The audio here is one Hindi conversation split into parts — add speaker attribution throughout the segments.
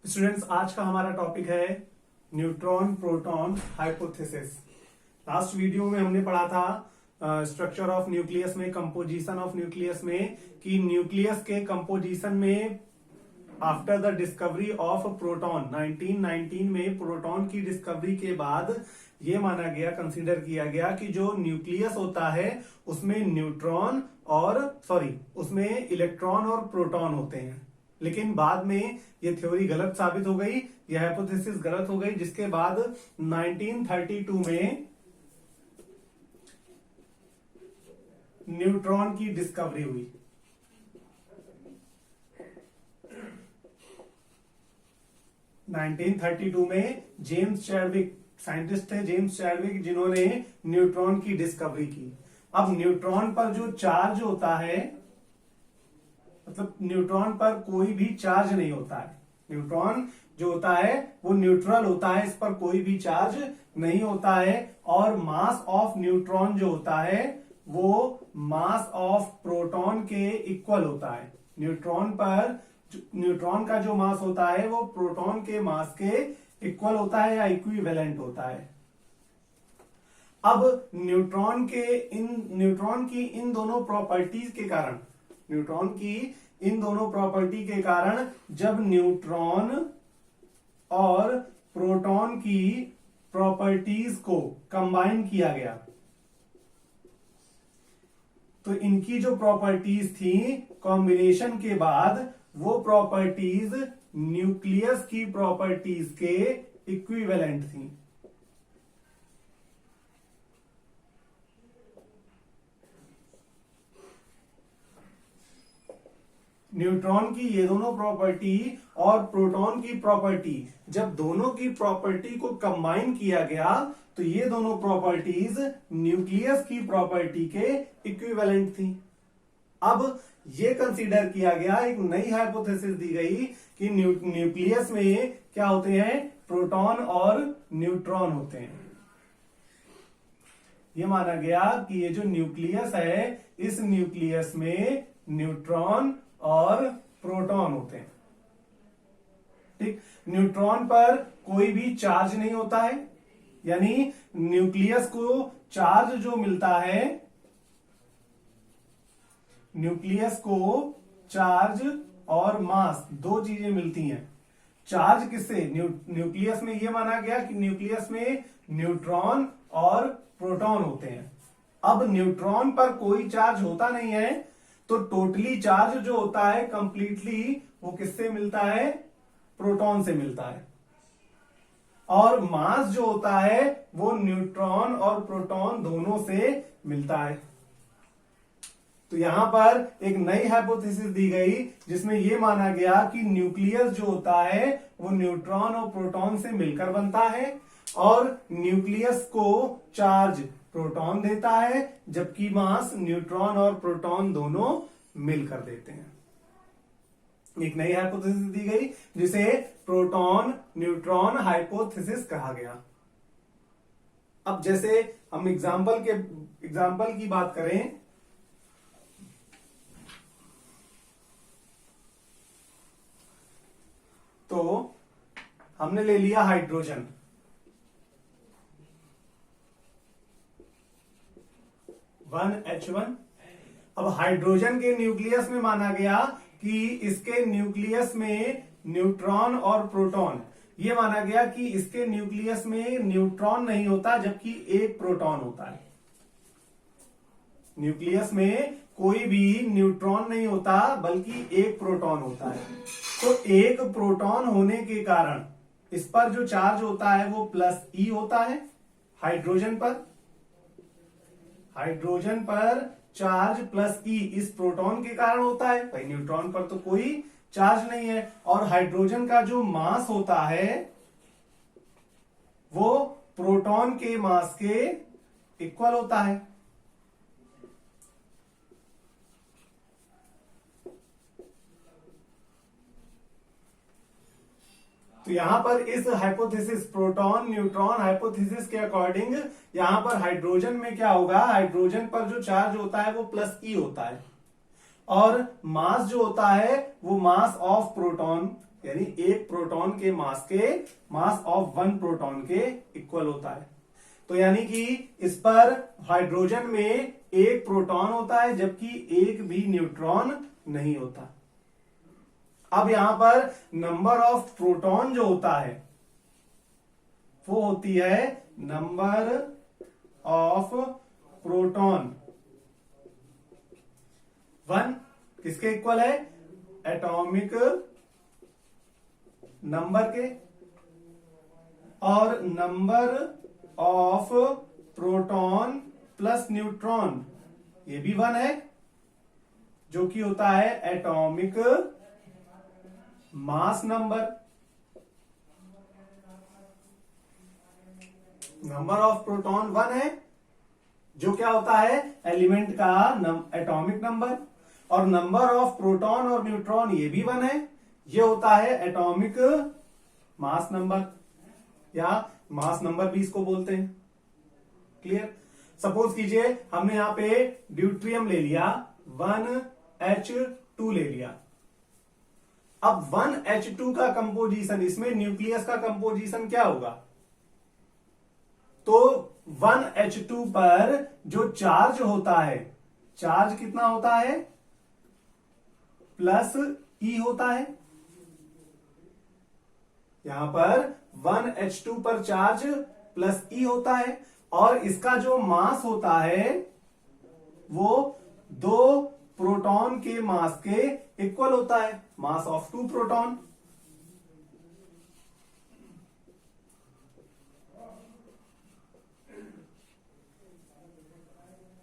Speaker 1: स्टूडेंट्स, आज का हमारा टॉपिक है neutron proton hypothesis. Last video में हमने पढ़ा था स्ट्रक्चर ऑफ न्यूक्लियस में, कंपोजिशन ऑफ न्यूक्लियस में, कि न्यूक्लियस के कंपोजिशन में after the discovery of proton 1919 में प्रोटॉन की डिस्कवरी के बाद ये माना गया, कंसीडर किया गया कि जो न्यूक्लियस होता है उसमें न्यूट्रॉन और उसमें इलेक्ट्रॉन और प्रोटॉन होते हैं। लेकिन बाद में ये थ्योरी गलत साबित हो गई, यह हाइपोथेसिस गलत हो गई, जिसके बाद 1932 में न्यूट्रॉन की डिस्कवरी हुई। नाइनटीन 1932 में जेम्स चैडविक, साइंटिस्ट थे जेम्स चैडविक, जिन्होंने न्यूट्रॉन की डिस्कवरी की। अब न्यूट्रॉन पर जो चार्ज होता है, मतलब न्यूट्रॉन पर कोई भी चार्ज नहीं होता है। न्यूट्रॉन जो होता है वो न्यूट्रल होता है, इस पर कोई भी चार्ज नहीं होता है। और मास ऑफ न्यूट्रॉन जो होता है वो मास ऑफ प्रोटॉन के इक्वल होता है। न्यूट्रॉन का जो मास होता है वो प्रोटॉन के मास के इक्वल होता है या इक्विवेलेंट होता है। अब न्यूट्रॉन की इन दोनों प्रॉपर्टीज के कारण, न्यूट्रॉन की इन दोनों प्रॉपर्टी के कारण जब न्यूट्रॉन और प्रोटॉन की प्रॉपर्टीज को कंबाइन किया गया तो इनकी जो प्रॉपर्टीज थी कॉम्बिनेशन के बाद वो प्रॉपर्टीज न्यूक्लियस की प्रॉपर्टीज के इक्विवेलेंट थी। न्यूट्रॉन की ये दोनों प्रॉपर्टी और प्रोटॉन की प्रॉपर्टी, जब दोनों की प्रॉपर्टी को कंबाइन किया गया तो ये दोनों प्रॉपर्टीज न्यूक्लियस की प्रॉपर्टी के इक्विवेलेंट थी। अब ये कंसीडर किया गया, एक नई हाइपोथेसिस दी गई कि न्यूक्लियस में क्या होते हैं, प्रोटॉन और न्यूट्रॉन होते हैं। ये माना गया कि ये जो न्यूक्लियस है, इस न्यूक्लियस में न्यूट्रॉन और प्रोटॉन होते हैं। ठीक, न्यूट्रॉन पर कोई भी चार्ज नहीं होता है, यानी न्यूक्लियस को चार्ज जो मिलता है, न्यूक्लियस को चार्ज और मास दो चीजें मिलती हैं। चार्ज किससे? न्यूक्लियस में यह माना गया कि न्यूक्लियस में न्यूट्रॉन और प्रोटॉन होते हैं। अब न्यूट्रॉन पर कोई चार्ज होता नहीं है तो टोटली चार्ज जो होता है कंप्लीटली वो किससे मिलता है? प्रोटॉन से मिलता है। और मास जो होता है वो न्यूट्रॉन और प्रोटॉन दोनों से मिलता है। तो यहां पर एक नई हाइपोथेसिस दी गई जिसमें यह माना गया कि न्यूक्लियस जो होता है वो न्यूट्रॉन और प्रोटॉन से मिलकर बनता है और न्यूक्लियस को चार्ज प्रोटॉन देता है, जबकि मास न्यूट्रॉन और प्रोटॉन दोनों मिलकर देते हैं। एक नई हाइपोथेसिस दी गई जिसे प्रोटॉन न्यूट्रॉन हाइपोथेसिस कहा गया। अब जैसे हम एग्जाम्पल की बात करें तो हमने ले लिया हाइड्रोजन। H1। अब हाइड्रोजन के न्यूक्लियस में माना गया कि इसके न्यूक्लियस में न्यूट्रॉन और प्रोटॉन, ये माना गया कि इसके न्यूक्लियस में न्यूट्रॉन नहीं होता जबकि एक प्रोटॉन होता है। न्यूक्लियस में कोई भी न्यूट्रॉन नहीं होता बल्कि एक प्रोटॉन होता है। तो एक प्रोटॉन होने के कारण इस पर जो चार्ज होता है वो +E होता है। हाइड्रोजन पर चार्ज +E इस प्रोटॉन के कारण होता है, भाई न्यूट्रॉन पर तो कोई चार्ज नहीं है। और हाइड्रोजन का जो मास होता है वो प्रोटॉन के मास के इक्वल होता है। तो यहां पर इस हाइपोथेसिस, प्रोटॉन न्यूट्रॉन हाइपोथेसिस के अकॉर्डिंग यहां पर हाइड्रोजन में क्या होगा, हाइड्रोजन पर जो चार्ज होता है वो +E होता है और मास जो होता है वो मास ऑफ प्रोटॉन यानी एक प्रोटॉन के मास ऑफ वन प्रोटॉन के इक्वल होता है। तो यानी कि इस पर हाइड्रोजन में एक प्रोटॉन होता है जबकि एक भी न्यूट्रॉन नहीं होता। अब यहां पर नंबर ऑफ प्रोटॉन जो होता है वो होती है नंबर ऑफ प्रोटॉन, वन किसके इक्वल है, एटॉमिक नंबर के, और number of proton plus neutron ये भी वन है, जो कि होता है atomic mass number. Number of proton one है जो क्या होता है, एलिमेंट का एटॉमिक नंबर, और नंबर ऑफ प्रोटॉन और न्यूट्रॉन ये भी वन है, ये होता है एटॉमिक मास नंबर, या मास नंबर भी इसको बोलते हैं। क्लियर। सपोज कीजिए हमने यहां पे ड्यूट्रियम ले लिया, 1H2 ले लिया। अब 1H2 का कंपोजिशन, इसमें न्यूक्लियस का कंपोजिशन क्या होगा, तो 1H2 पर जो चार्ज होता है, चार्ज कितना होता है, प्लस ई होता है। यहां पर 1H2 पर चार्ज प्लस ई होता है, और इसका जो मास होता है वो दो प्रोटॉन के मास के इक्वल होता है, मास ऑफ टू प्रोटॉन।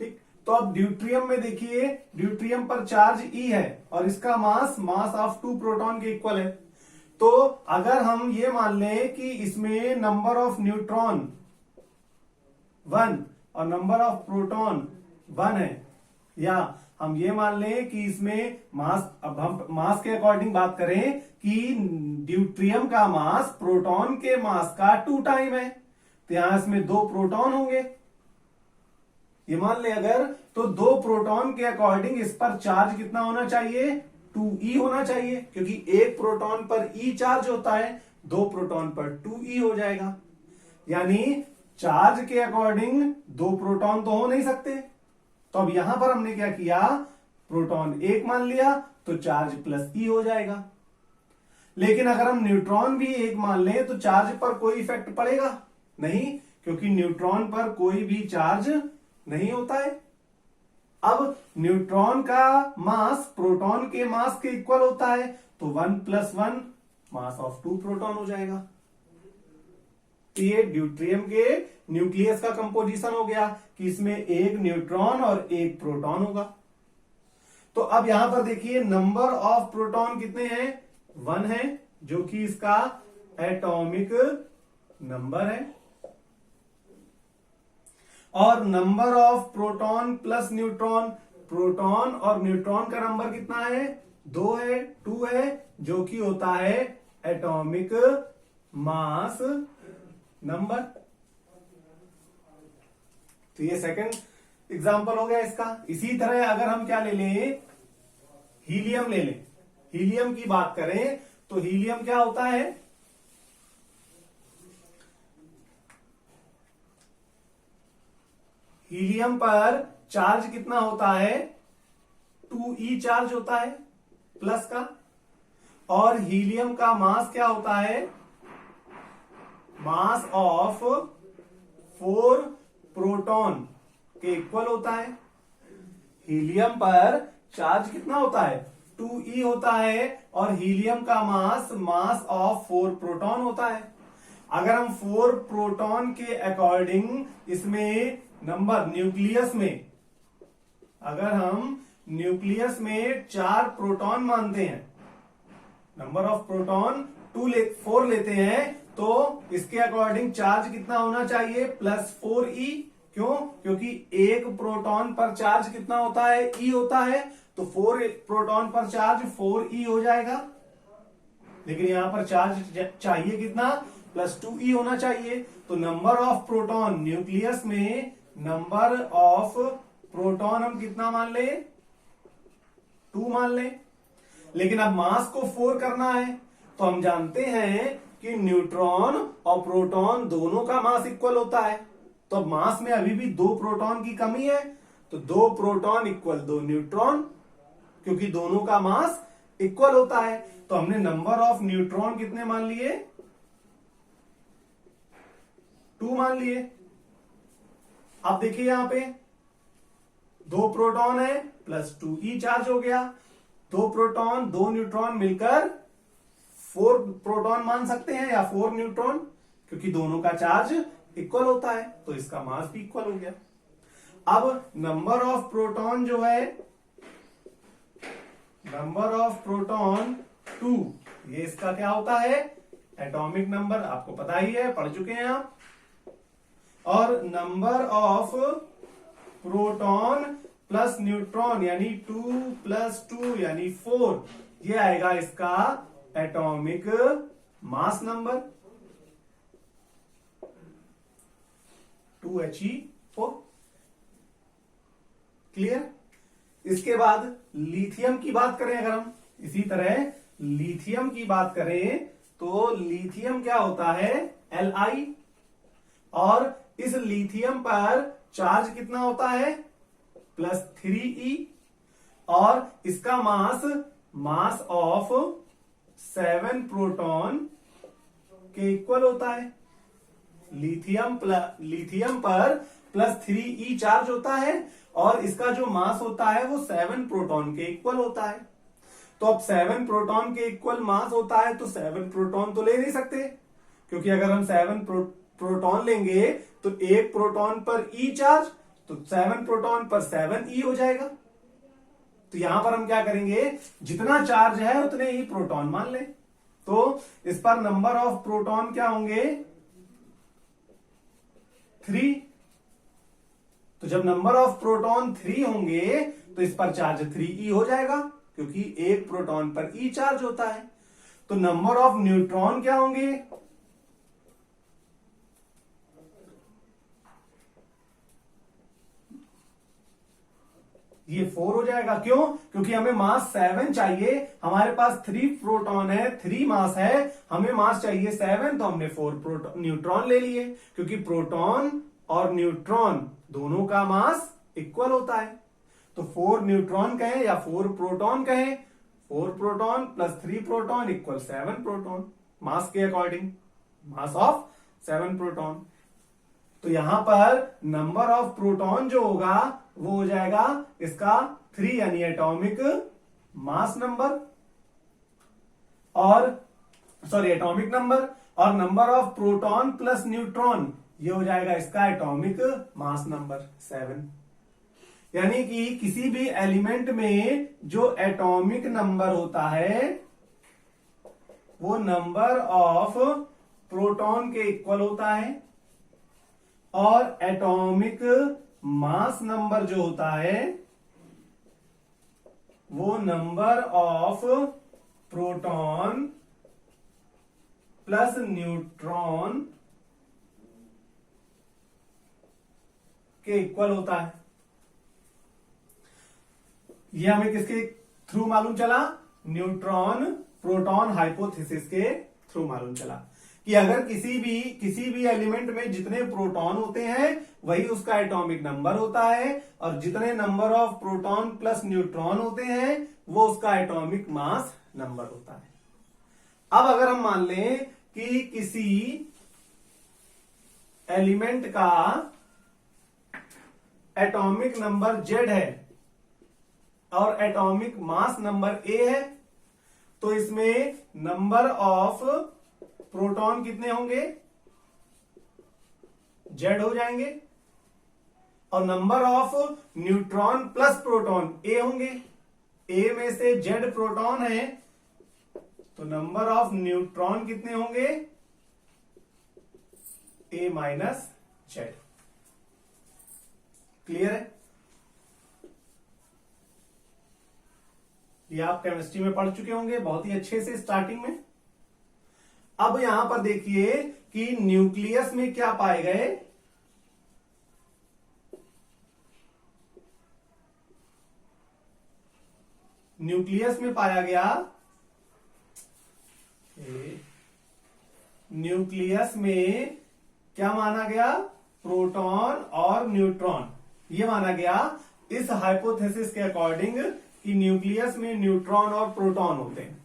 Speaker 1: ठीक, तो अब ड्यूट्रियम में देखिए, ड्यूट्रियम पर चार्ज ई है और इसका मास ऑफ टू प्रोटॉन के इक्वल है। तो अगर हम ये मान लें कि इसमें नंबर ऑफ न्यूट्रॉन 1 और नंबर ऑफ प्रोटॉन 1 है, या हम ये मान लें कि इसमें मास, अब हम मास के अकॉर्डिंग बात करें कि ड्यूट्रियम का मास प्रोटॉन के मास का 2 टाइम है, तो यहां इसमें 2 प्रोटॉन होंगे, ये मान ले अगर, तो 2 प्रोटॉन के अकॉर्डिंग इस पर चार्ज कितना होना चाहिए, 2e होना चाहिए, क्योंकि एक प्रोटॉन पर e चार्ज होता है, 2 प्रोटॉन पर 2e हो जाएगा। यानी चार्ज के अकॉर्डिंग 2 प्रोटॉन तो हो नहीं सकते, तो अब यहां पर हमने क्या किया, प्रोटॉन 1 मान लिया तो चार्ज प्लस e हो जाएगा। लेकिन अगर हम न्यूट्रॉन भी 1 मान लें तो चार्ज पर कोई इफेक्ट पड़ेगा नहीं, क्योंकि न्यूट्रॉन पर कोई भी चार्ज नहीं होता है। अब न्यूट्रॉन का मास प्रोटॉन के मास के इक्वल होता है, तो 1 + 1 मास ऑफ 2 प्रोटॉन हो जाएगा। तो ये ड्यूट्रियम के न्यूक्लियस का कंपोजिशन हो गया कि इसमें एक न्यूट्रॉन और एक प्रोटॉन होगा। तो अब यहां पर देखिए नंबर ऑफ प्रोटॉन कितने हैं, 1 है, जो कि इसका एटॉमिक नंबर है, और number of proton plus neutron, proton और न्यूट्रॉन का नंबर कितना है, 2 है, 2 है, जो कि होता है एटॉमिक मास नंबर। तो ये सेकंड एग्जांपल हो गया इसका। इसी तरह अगर हम क्या ले लें, हीलियम ले लें, हीलियम की बात करें तो हीलियम क्या होता है, हीलियम पर चार्ज कितना होता है, 2e चार्ज होता है प्लस का, और हीलियम का मास क्या होता है, मास ऑफ 4 प्रोटॉन के इक्वल होता है। हीलियम पर चार्ज कितना होता है, 2e होता है, और हीलियम का मास ऑफ 4 प्रोटॉन होता है। अगर हम 4 प्रोटॉन के अकॉर्डिंग इसमें नंबर न्यूक्लियस में, अगर हम न्यूक्लियस में 4 प्रोटॉन मानते हैं, नंबर ऑफ प्रोटॉन 4 लेते हैं, तो इसके अकॉर्डिंग चार्ज कितना होना चाहिए, +4e। क्यों, क्योंकि एक प्रोटॉन पर चार्ज कितना होता है, e होता है, तो 4 प्रोटॉन पर चार्ज 4e हो जाएगा। लेकिन यहां पर चार्ज चाहिए कितना, +2e होना चाहिए। तो नंबर ऑफ प्रोटॉन न्यूक्लियस में, नंबर ऑफ प्रोटॉन हम कितना मान ले, 2 मान ले। लेकिन अब मास को 4 करना है, तो हम जानते हैं कि न्यूट्रॉन और प्रोटॉन दोनों का मास इक्वल होता है। तो अब मास में अभी भी 2 प्रोटॉन की कमी है, तो 2 प्रोटॉन इक्वल 2 न्यूट्रॉन, क्योंकि दोनों का मास इक्वल होता है। तो हमने नंबर ऑफ न्यूट्रॉन कितने मान लिए? 2 मान लिए। अब देखिए यहां पे 2 प्रोटॉन है प्लस 2e चार्ज हो गया। 2 प्रोटॉन 2 न्यूट्रॉन मिलकर 4 प्रोटॉन मान सकते हैं या 4 न्यूट्रॉन, क्योंकि दोनों का चार्ज इक्वल होता है, तो इसका मास भी इक्वल हो गया। अब नंबर ऑफ प्रोटॉन जो है, नंबर ऑफ प्रोटॉन 2, ये इसका क्या होता है? एटॉमिक नंबर, आपको पता ही है, पढ़ चुके हैं आप। और number of proton plus neutron यानी 2 + 2 यानी 4, ये आएगा इसका atomic mass number 2He4। Clear? इसके बाद लिथियम की बात करें, अगर हम इसी तरह लिथियम की बात करें तो लिथियम क्या होता है? Li। और इस लिथियम पर चार्ज कितना होता है? +3e। और इसका मास ऑफ 7 प्रोटॉन के इक्वल होता है। लिथियम पर +3e चार्ज होता है और इसका जो मास होता है वो 7 प्रोटॉन के इक्वल होता है। तो अब 7 प्रोटॉन के इक्वल मास होता है तो 7 प्रोटॉन तो ले नहीं सकते, क्योंकि अगर हम 7 प्रोटॉन लेंगे तो एक प्रोटॉन पर e चार्ज, तो 7 प्रोटॉन पर 7e हो जाएगा। तो यहां पर हम क्या करेंगे? जितना चार्ज है उतने ही प्रोटॉन मान लें। तो इस पर नंबर ऑफ प्रोटॉन क्या होंगे? 3। तो जब नंबर ऑफ प्रोटॉन 3 होंगे तो इस पर चार्ज 3e हो जाएगा, क्योंकि एक प्रोटॉन पर e चार्ज होता है। तो नंबर ऑफ न्यूट्रॉन क्या होंगे? ये 4 हो जाएगा। क्यों? क्योंकि हमें मास 7 चाहिए, हमारे पास 3 प्रोटॉन है, 3 मास है, हमें मास चाहिए 7, तो हमने 4 न्यूट्रॉन ले लिए, क्योंकि प्रोटॉन और न्यूट्रॉन दोनों का मास इक्वल होता है। तो 4 न्यूट्रॉन कहें या 4 प्रोटॉन कहें, 4 proton plus 3 proton equal 7 proton, mass के अकॉर्डिंग मास ऑफ 7 प्रोटॉन। तो यहां पर नंबर ऑफ प्रोटॉन जो होगा वो हो जाएगा इसका 3 यानी एटॉमिक मास नंबर, और एटॉमिक नंबर, और number of proton plus neutron ये हो जाएगा इसका एटॉमिक मास नंबर 7। यानी कि किसी भी एलिमेंट में जो एटॉमिक नंबर होता है वो नंबर ऑफ प्रोटॉन के इक्वल होता है, और एटॉमिक मास नंबर जो होता है वो number of proton plus neutron के इक्वल होता है। ये हमें किसके थ्रू मालूम चला? न्यूट्रॉन प्रोटॉन हाइपोथेसिस के थ्रू मालूम चला कि अगर किसी भी एलिमेंट में जितने प्रोटॉन होते हैं वही उसका एटॉमिक नंबर होता है, और जितने number of proton plus neutron होते हैं वो उसका एटॉमिक मास नंबर होता है। अब अगर हम मान लें कि किसी एलिमेंट का एटॉमिक नंबर Z है और एटॉमिक मास नंबर A है, तो इसमें नंबर ऑफ प्रोटॉन कितने होंगे? Z हो जाएंगे, और number of neutron plus proton A होंगे। A में से Z प्रोटॉन है तो नंबर ऑफ न्यूट्रॉन कितने होंगे? A minus Z। क्लियर है? ये आप केमिस्ट्री में पढ़ चुके होंगे बहुत ही अच्छे से स्टार्टिंग में। अब यहां पर देखिए कि न्यूक्लियस में क्या पाए गए? न्यूक्लियस में पाया गया, न्यूक्लियस में क्या माना गया, प्रोटॉन और न्यूट्रॉन, ये माना गया इस हाइपोथेसिस के अकॉर्डिंग कि न्यूक्लियस में न्यूट्रॉन और प्रोटॉन होते हैं।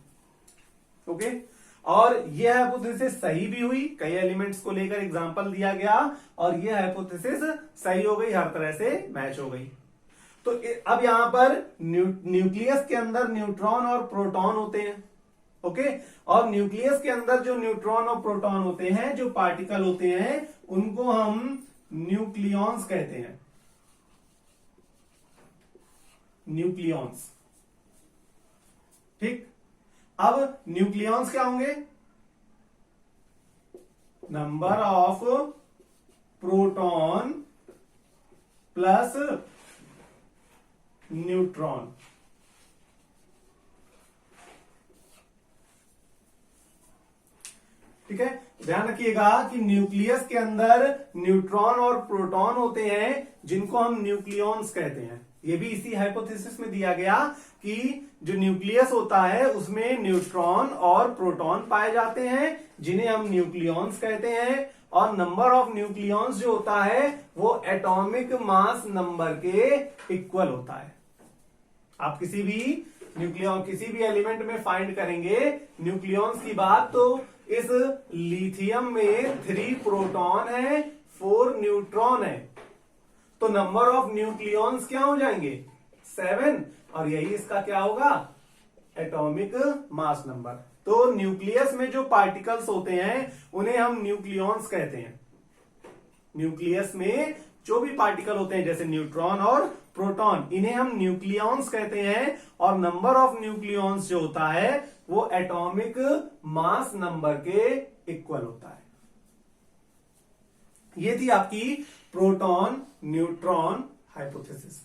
Speaker 1: ओके, और यह हाइपोथेसिस सही भी हुई, कई एलिमेंट्स को लेकर एग्जांपल दिया गया और यह हाइपोथेसिस सही हो गई, हर तरह से मैच हो गई। तो अब यहां पर न्यूक्लियस के अंदर न्यूट्रॉन और प्रोटॉन होते हैं। ओके, और न्यूक्लियस के अंदर जो न्यूट्रॉन और प्रोटॉन होते हैं, जो पार्टिकल होते हैं, उनको हम न्यूक्लियॉन्स कहते हैं, न्यूक्लियॉन्स। ठीक, अब न्यूक्लियॉन्स क्या होंगे, number of proton plus neutron. ठीक है, ध्यान रखिएगा कि न्यूक्लियस के अंदर न्यूट्रॉन और प्रोटॉन होते हैं, जिनको हम न्यूक्लियॉन्स कहते हैं। ये भी इसी हाइपोथेसिस में दिया गया कि जो न्यूक्लियस होता है उसमें न्यूट्रॉन और प्रोटॉन पाए जाते हैं, जिन्हें हम न्यूक्लियॉन्स कहते हैं, और नंबर ऑफ न्यूक्लियॉन्स जो होता है वो एटॉमिक मास नंबर के इक्वल होता है। आप किसी भी एलिमेंट में फाइंड करेंगे न्यूक्लियॉन्स की बात, तो इस लिथियम में 3 प्रोटॉन है, 4 न्यूट्रॉन है, तो नंबर ऑफ न्यूक्लियॉन्स क्या हो जाएंगे, 7, और यही इसका क्या होगा, एटॉमिक मास नंबर। तो न्यूक्लियस में जो पार्टिकल्स होते हैं उन्हें हम न्यूक्लियॉन्स कहते हैं। न्यूक्लियस में जो भी पार्टिकल होते हैं जैसे न्यूट्रॉन और प्रोटॉन, इन्हें हम न्यूक्लियॉन्स कहते हैं, और नंबर ऑफ न्यूक्लियॉन्स जो होता है वो एटॉमिक मास नंबर के इक्वल होता है। ये थी आपकी प्रोटॉन न्यूट्रॉन हाइपोथेसिस।